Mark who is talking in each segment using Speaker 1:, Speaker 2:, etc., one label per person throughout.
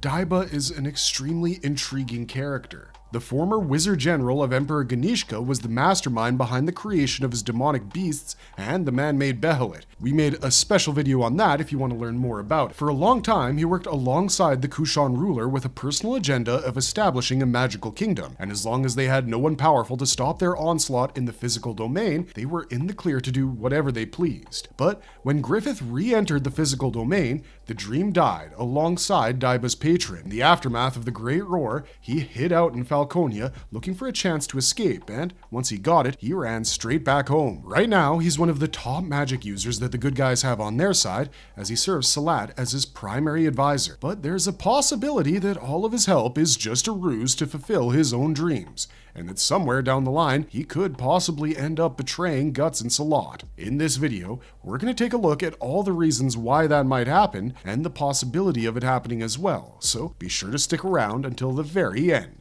Speaker 1: Daiba is an extremely intriguing character. The former wizard general of Emperor Ganishka was the mastermind behind the creation of his demonic beasts and the man-made Behelit. We made a special video on that if you want to learn more about it. For a long time, he worked alongside the Kushan ruler with a personal agenda of establishing a magical kingdom, and as long as they had no one powerful to stop their onslaught in the physical domain, they were in the clear to do whatever they pleased. But when Griffith re-entered the physical domain, the dream died alongside Daiba's patron. In the aftermath of the Great Roar, he hid out in Falconia looking for a chance to escape, and once he got it, he ran straight back home. Right now, he's one of the top magic users that the good guys have on their side, as he serves Silat as his primary advisor. But there's a possibility that all of his help is just a ruse to fulfill his own dreams, and that somewhere down the line, he could possibly end up betraying Guts and Silat. In this video, we're going to take a look at all the reasons why that might happen, and the possibility of it happening as well, so be sure to stick around until the very end.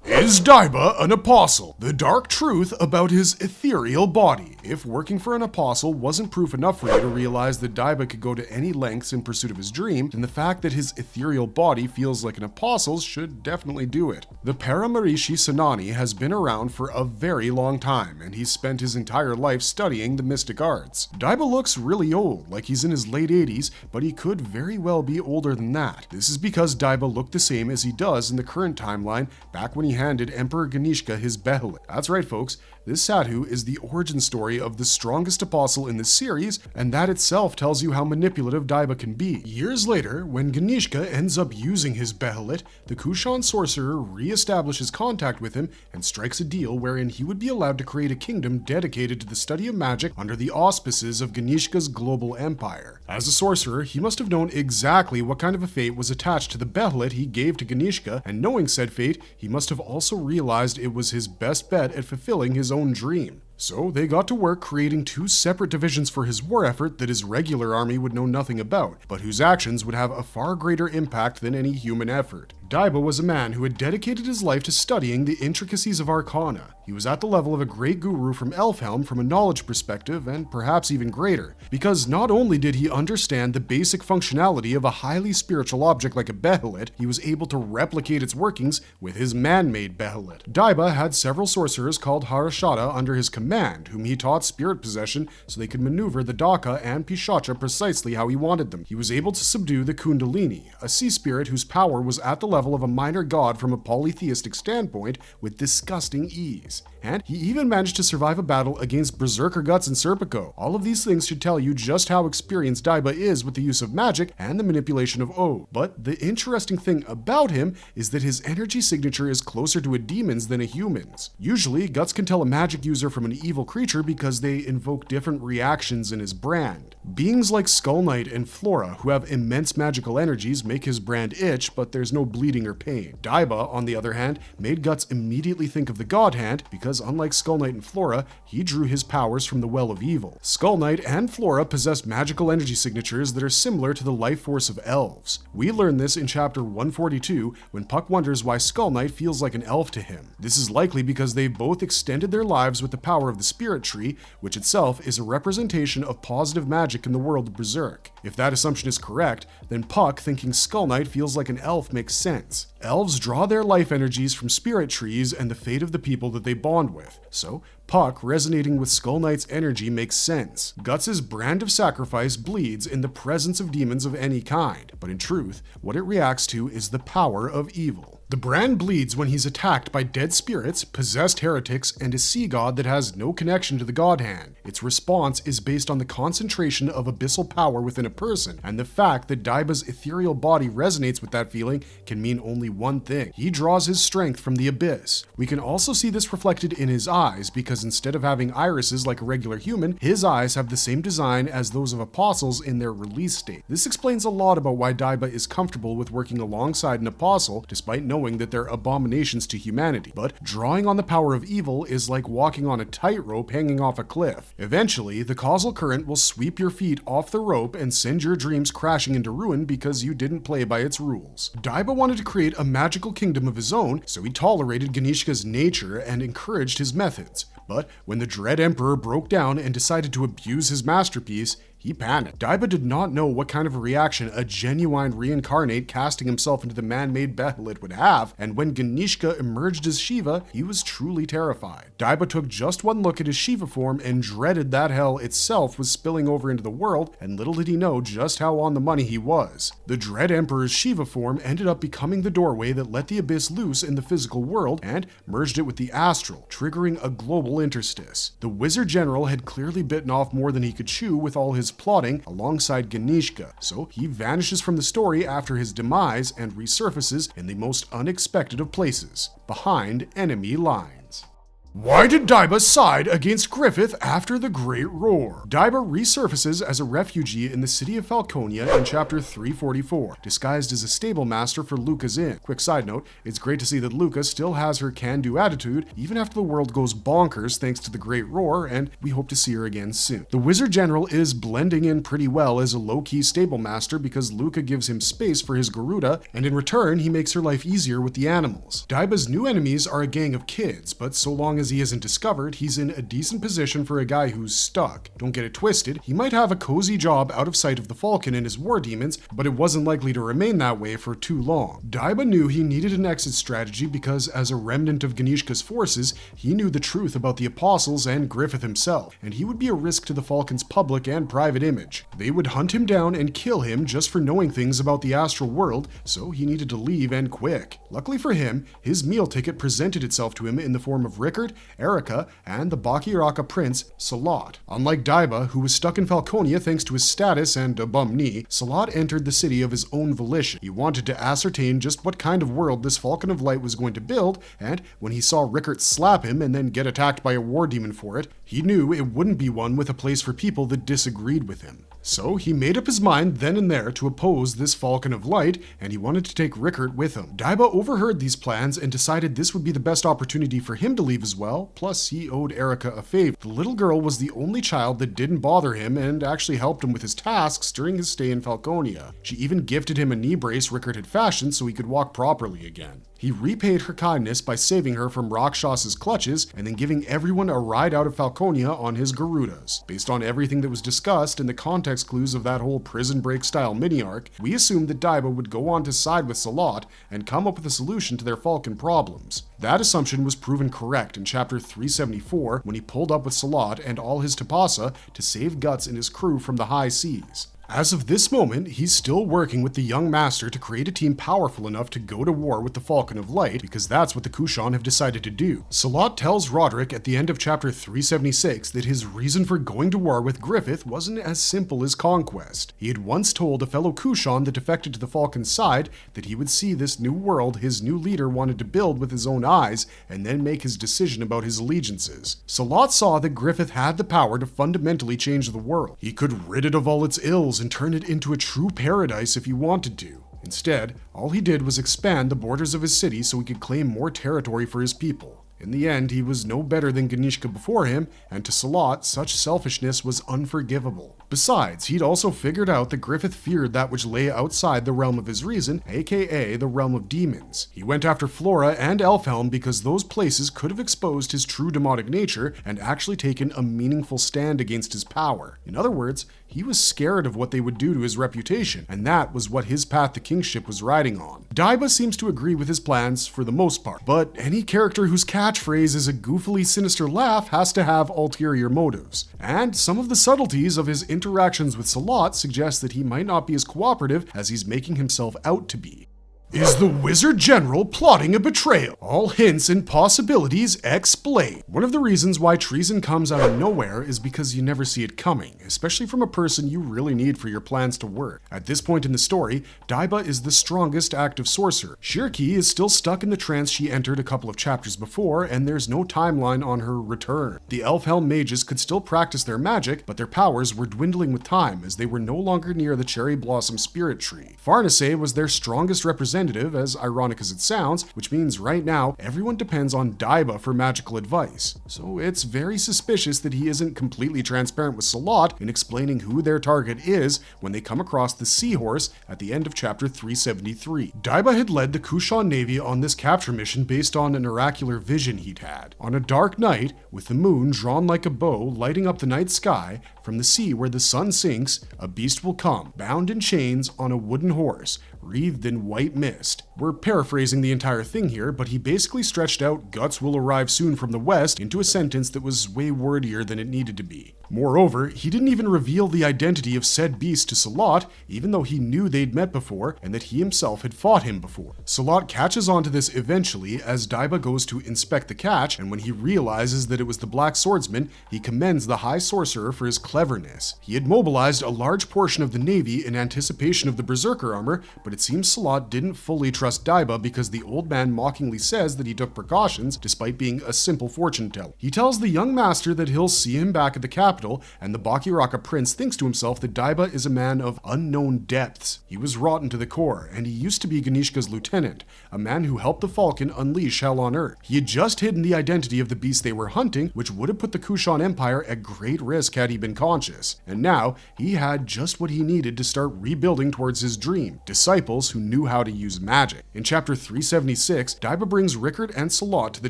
Speaker 1: Is Daiba an apostle? The dark truth about his ethereal body. If working for an apostle wasn't proof enough for you to realize that Daiba could go to any lengths in pursuit of his dream, then the fact that his ethereal body feels like an apostle's should definitely do it. The Paramarishi Senani has been around for a very long time, and he's spent his entire life studying the mystic arts. Daiba looks really old, like he's in his late 80s, but he could very well be older than that. This is because Daiba looked the same as he does in the current timeline back when he handed Emperor Ganishka his Behelit. That's right, folks. This Sadhu is the origin story of the strongest apostle in the series, and that itself tells you how manipulative Daiba can be. Years later, when Ganishka ends up using his Behelit, the Kushan Sorcerer re-establishes contact with him and strikes a deal wherein he would be allowed to create a kingdom dedicated to the study of magic under the auspices of Ganishka's global empire. As a sorcerer, he must have known exactly what kind of a fate was attached to the Behelit he gave to Ganishka, and knowing said fate, he must have also realized it was his best bet at fulfilling his own dream. So they got to work creating two separate divisions for his war effort that his regular army would know nothing about, but whose actions would have a far greater impact than any human effort. Daiba was a man who had dedicated his life to studying the intricacies of arcana. He was at the level of a great guru from Elfhelm from a knowledge perspective, and perhaps even greater, because not only did he understand the basic functionality of a highly spiritual object like a Behelit, he was able to replicate its workings with his man-made Behelit. Daiba had several sorcerers called Harashada under his command, whom he taught spirit possession so they could maneuver the Daka and Pishacha precisely how he wanted them. He was able to subdue the Kundalini, a sea spirit whose power was at the level of a minor god from a polytheistic standpoint with disgusting ease. And he even managed to survive a battle against Berserker Guts and Serpico. All of these things should tell you just how experienced Daiba is with the use of magic and the manipulation of Ode. But the interesting thing about him is that his energy signature is closer to a demon's than a human's. Usually, Guts can tell a magic user from an evil creature because they invoke different reactions in his brand. Beings like Skull Knight and Flora, who have immense magical energies, make his brand itch, but there's no bleeding or pain. Daiba, on the other hand, made Guts immediately think of the God Hand because unlike Skull Knight and Flora, he drew his powers from the Well of Evil. Skull Knight and Flora possess magical energy signatures that are similar to the life force of elves. We learn this in chapter 142 when Puck wonders why Skull Knight feels like an elf to him. This is likely because they've both extended their lives with the power of the Spirit Tree, which itself is a representation of positive magic in the world of Berserk. If that assumption is correct, then Puck thinking Skull Knight feels like an elf makes sense. Elves draw their life energies from spirit trees and the fate of the people that they bond with. So, Puck resonating with Skull Knight's energy makes sense. Guts' brand of sacrifice bleeds in the presence of demons of any kind, but in truth, what it reacts to is the power of evil. The brand bleeds when he's attacked by dead spirits, possessed heretics, and a sea god that has no connection to the God Hand. Its response is based on the concentration of abyssal power within a person, and the fact that Daiba's ethereal body resonates with that feeling can mean only one thing. He draws his strength from the abyss. We can also see this reflected in his eyes, because instead of having irises like a regular human, his eyes have the same design as those of apostles in their release state. This explains a lot about why Daiba is comfortable with working alongside an apostle, despite knowing that they're abominations to humanity. But drawing on the power of evil is like walking on a tightrope hanging off a cliff. Eventually, the causal current will sweep your feet off the rope and send your dreams crashing into ruin because you didn't play by its rules. Daiba wanted to create a magical kingdom of his own, so he tolerated Ganishka's nature and encouraged his methods. But when the Dread Emperor broke down and decided to abuse his masterpiece, he panicked. Daiba did not know what kind of a reaction a genuine reincarnate casting himself into the man-made Behelit would have, and when Ganishka emerged as Shiva, he was truly terrified. Daiba took just one look at his Shiva form and dreaded that hell itself was spilling over into the world, and little did he know just how on the money he was. The Dread Emperor's Shiva form ended up becoming the doorway that let the abyss loose in the physical world and merged it with the astral, triggering a global interstice. The Wizard General had clearly bitten off more than he could chew with all his plotting alongside Ganishka, so he vanishes from the story after his demise and resurfaces in the most unexpected of places, behind enemy lines. Why did Daiba side against Griffith after the Great Roar? Daiba resurfaces as a refugee in the city of Falconia in chapter 344, disguised as a stable master for Luca's inn. Quick side note, it's great to see that Luca still has her can-do attitude, even after the world goes bonkers thanks to the Great Roar, and we hope to see her again soon. The Wizard General is blending in pretty well as a low-key stable master because Luca gives him space for his Garuda, and in return, he makes her life easier with the animals. Daiba's new enemies are a gang of kids, but so long as he isn't discovered, he's in a decent position for a guy who's stuck. Don't get it twisted, he might have a cozy job out of sight of the Falcon and his war demons, but it wasn't likely to remain that way for too long. Daiba knew he needed an exit strategy because as a remnant of Ganishka's forces, he knew the truth about the Apostles and Griffith himself, and he would be a risk to the Falcon's public and private image. They would hunt him down and kill him just for knowing things about the astral world, so he needed to leave and quick. Luckily for him, his meal ticket presented itself to him in the form of Rickard, Erica, and the Bakiraka prince, Silat. Unlike Daiba, who was stuck in Falconia thanks to his status and a bum knee, Silat entered the city of his own volition. He wanted to ascertain just what kind of world this Falcon of Light was going to build, and when he saw Rickard slap him and then get attacked by a war demon for it, he knew it wouldn't be one with a place for people that disagreed with him. So he made up his mind then and there to oppose this Falcon of Light, and he wanted to take Rickard with him. Daiba overheard these plans and decided this would be the best opportunity for him to leave as well, plus he owed Erica a favor. The little girl was the only child that didn't bother him and actually helped him with his tasks during his stay in Falconia. She even gifted him a knee brace Rickard had fashioned so he could walk properly again. He repaid her kindness by saving her from Rakshas's clutches and then giving everyone a ride out of Falconia on his Garudas. Based on everything that was discussed and the context clues of that whole prison break style mini-arc, we assumed that Daiba would go on to side with Silat and come up with a solution to their Falcon problems. That assumption was proven correct in chapter 374 when he pulled up with Silat and all his Tapasa to save Guts and his crew from the high seas. As of this moment, he's still working with the young master to create a team powerful enough to go to war with the Falcon of Light, because that's what the Kushan have decided to do. Silat tells Roderick at the end of chapter 376 that his reason for going to war with Griffith wasn't as simple as conquest. He had once told a fellow Kushan that defected to the Falcon's side that he would see this new world his new leader wanted to build with his own eyes and then make his decision about his allegiances. Silat saw that Griffith had the power to fundamentally change the world. He could rid it of all its ills and turn it into a true paradise if he wanted to. Instead, all he did was expand the borders of his city so he could claim more territory for his people. In the end, he was no better than Ganishka before him, and to Silat, such selfishness was unforgivable. Besides, he'd also figured out that Griffith feared that which lay outside the realm of his reason, aka the realm of demons. He went after Flora and Elfhelm because those places could have exposed his true demonic nature and actually taken a meaningful stand against his power. In other words, he was scared of what they would do to his reputation, and that was what his path to kingship was riding on. Daiba seems to agree with his plans for the most part, but any character whose catchphrase is a goofily sinister laugh has to have ulterior motives. And some of the subtleties of his interactions with Silat suggest that he might not be as cooperative as he's making himself out to be. Is the Wizard General plotting a betrayal? All hints and possibilities explained. One of the reasons why treason comes out of nowhere is because you never see it coming, especially from a person you really need for your plans to work. At this point in the story, Daiba is the strongest active sorcerer. Shirki is still stuck in the trance she entered a couple of chapters before, and there's no timeline on her return. The Elfhelm mages could still practice their magic, but their powers were dwindling with time as they were no longer near the Cherry Blossom Spirit Tree. Farnace was their strongest representative, representative, as ironic as it sounds, which means right now everyone depends on Daiba for magical advice. So it's very suspicious that he isn't completely transparent with Silat in explaining who their target is when they come across the seahorse at the end of chapter 373. Daiba had led the Kushan Navy on this capture mission based on an oracular vision he'd had. On a dark night, with the moon drawn like a bow lighting up the night sky, from the sea where the sun sinks, a beast will come, bound in chains on a wooden horse, wreathed in white mist. We're paraphrasing the entire thing here, but he basically stretched out "guts will arrive soon from the west" into a sentence that was way wordier than it needed to be. Moreover, he didn't even reveal the identity of said beast to Silat, even though he knew they'd met before and that he himself had fought him before. Silat catches on to this eventually as Daiba goes to inspect the catch, and when he realizes that it was the Black Swordsman, he commends the High Sorcerer for his cleverness. He had mobilized a large portion of the navy in anticipation of the Berserker armor, but it seems Silat didn't fully trust Daiba because the old man mockingly says that he took precautions despite being a simple fortune teller. He tells the young master that he'll see him back at the capital, and the Bakiraka prince thinks to himself that Daiba is a man of unknown depths. He was rotten to the core, and he used to be Ganishka's lieutenant, a man who helped the Falcon unleash hell on Earth. He had just hidden the identity of the beast they were hunting, which would have put the Kushan Empire at great risk had he been conscious. And now, he had just what he needed to start rebuilding towards his dream, disciples who knew how to use magic. In chapter 376, Daiba brings Rickard and Silat to the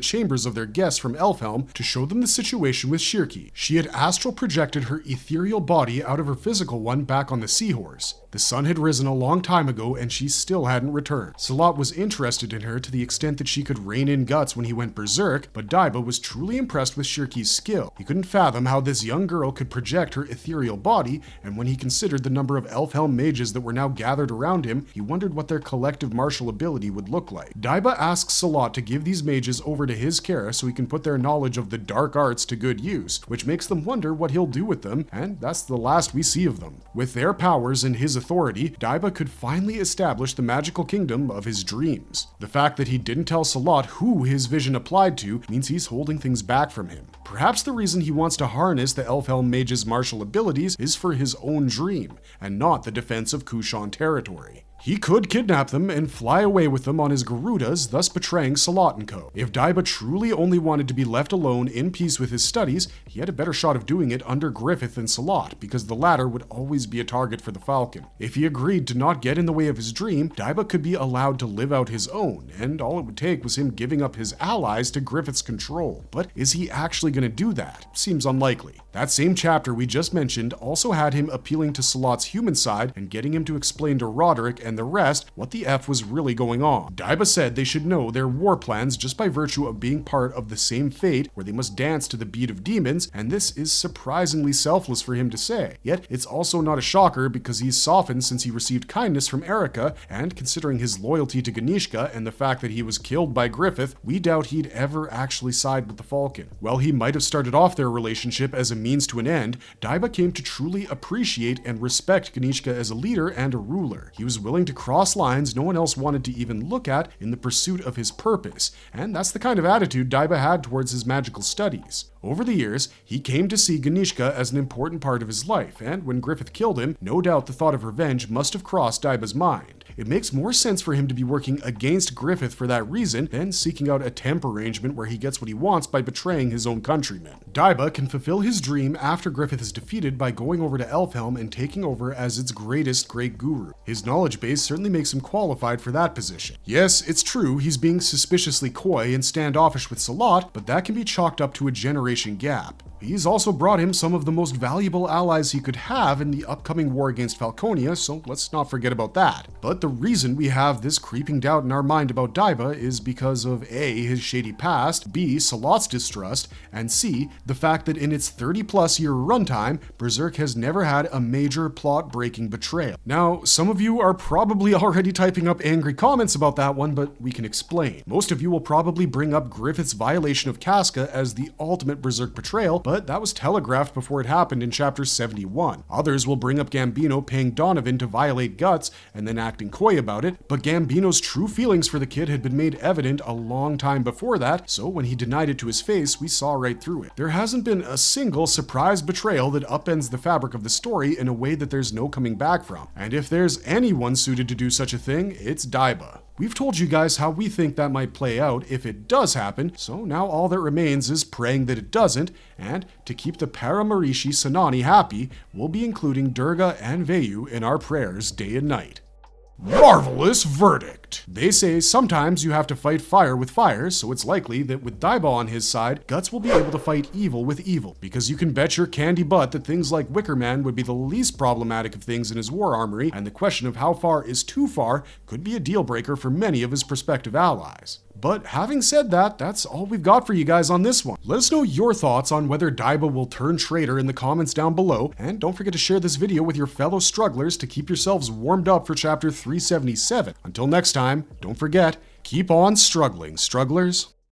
Speaker 1: chambers of their guests from Elfhelm to show them the situation with Shirki. She had astral projected her ethereal body out of her physical one back on the seahorse. The sun had risen a long time ago and she still hadn't returned. Silat was interested in her to the extent that she could rein in guts when he went berserk, but Daiba was truly impressed with Shirki's skill. He couldn't fathom how this young girl could project her ethereal body, and when he considered the number of Elfhelm mages that were now gathered around him, he wondered what their collective martial ability would look like. Daiba asks Silat to give these mages over to his care so he can put their knowledge of the dark arts to good use, which makes them wonder what he'll do with them, and that's the last we see of them. With their powers and his authority, Daiba could finally establish the magical kingdom of his dreams. The fact that he didn't tell Silat who his vision applied to means he's holding things back from him. Perhaps the reason he wants to harness the Elfhelm mage's martial abilities is for his own dream, and not the defense of Kushan territory. He could kidnap them and fly away with them on his Garudas, thus betraying Silat and co. If Daiba truly only wanted to be left alone in peace with his studies, he had a better shot of doing it under Griffith than Silat, because the latter would always be a target for the Falcon. If he agreed to not get in the way of his dream, Daiba could be allowed to live out his own, and all it would take was him giving up his allies to Griffith's control. But is he actually going to do that? Seems unlikely. That same chapter we just mentioned also had him appealing to Salat's human side and getting him to explain to Roderick and the rest what the F was really going on. Daiba said they should know their war plans just by virtue of being part of the same fate where they must dance to the beat of demons, and this is surprisingly selfless for him to say. Yet it's also not a shocker because he's softened since he received kindness from Erika, and considering his loyalty to Ganishka and the fact that he was killed by Griffith, we doubt he'd ever actually side with the Falcon. While he might have started off their relationship as a means to an end, Daiba came to truly appreciate and respect Ganishka as a leader and a ruler. He was willing to cross lines no one else wanted to even look at in the pursuit of his purpose, and that's the kind of attitude Daiba had towards his magical studies. Over the years, he came to see Ganishka as an important part of his life, and when Griffith killed him, no doubt the thought of revenge must have crossed Daiba's mind. It makes more sense for him to be working against Griffith for that reason than seeking out a temp arrangement where he gets what he wants by betraying his own countrymen. Daiba can fulfill his dream after Griffith is defeated by going over to Elfhelm and taking over as its greatest great guru. His knowledge base certainly makes him qualified for that position. Yes, it's true he's being suspiciously coy and standoffish with Silat, but that can be chalked up to a generation gap. He's also brought him some of the most valuable allies he could have in the upcoming war against Falconia, so let's not forget about that. But the reason we have this creeping doubt in our mind about Daiba is because of A, his shady past, B, Silat's distrust, and C, the fact that in its 30-plus year runtime, Berserk has never had a major plot-breaking betrayal. Now, some of you are probably already typing up angry comments about that one, but we can explain. Most of you will probably bring up Griffith's violation of Casca as the ultimate Berserk betrayal, but that was telegraphed before it happened in chapter 71. Others will bring up Gambino paying Donovan to violate Guts and then acting coy about it, but Gambino's true feelings for the kid had been made evident a long time before that, so when he denied it to his face, we saw right through it. There hasn't been a single surprise betrayal that upends the fabric of the story in a way that there's no coming back from, and if there's anyone suited to do such a thing, it's Daiba. We've told you guys how we think that might play out if it does happen, so now all that remains is praying that it doesn't, and to keep the Paramarishi Senani happy, we'll be including Durga and Vayu in our prayers day and night. Marvelous verdict! They say sometimes you have to fight fire with fire, so it's likely that with Daiba on his side, Guts will be able to fight evil with evil, because you can bet your candy butt that things like Wicker Man would be the least problematic of things in his war armory, and the question of how far is too far could be a deal breaker for many of his prospective allies. But having said that, that's all we've got for you guys on this one. Let us know your thoughts on whether Daiba will turn traitor in the comments down below, and don't forget to share this video with your fellow strugglers to keep yourselves warmed up for chapter 377. Until next time, don't forget, keep on struggling, strugglers.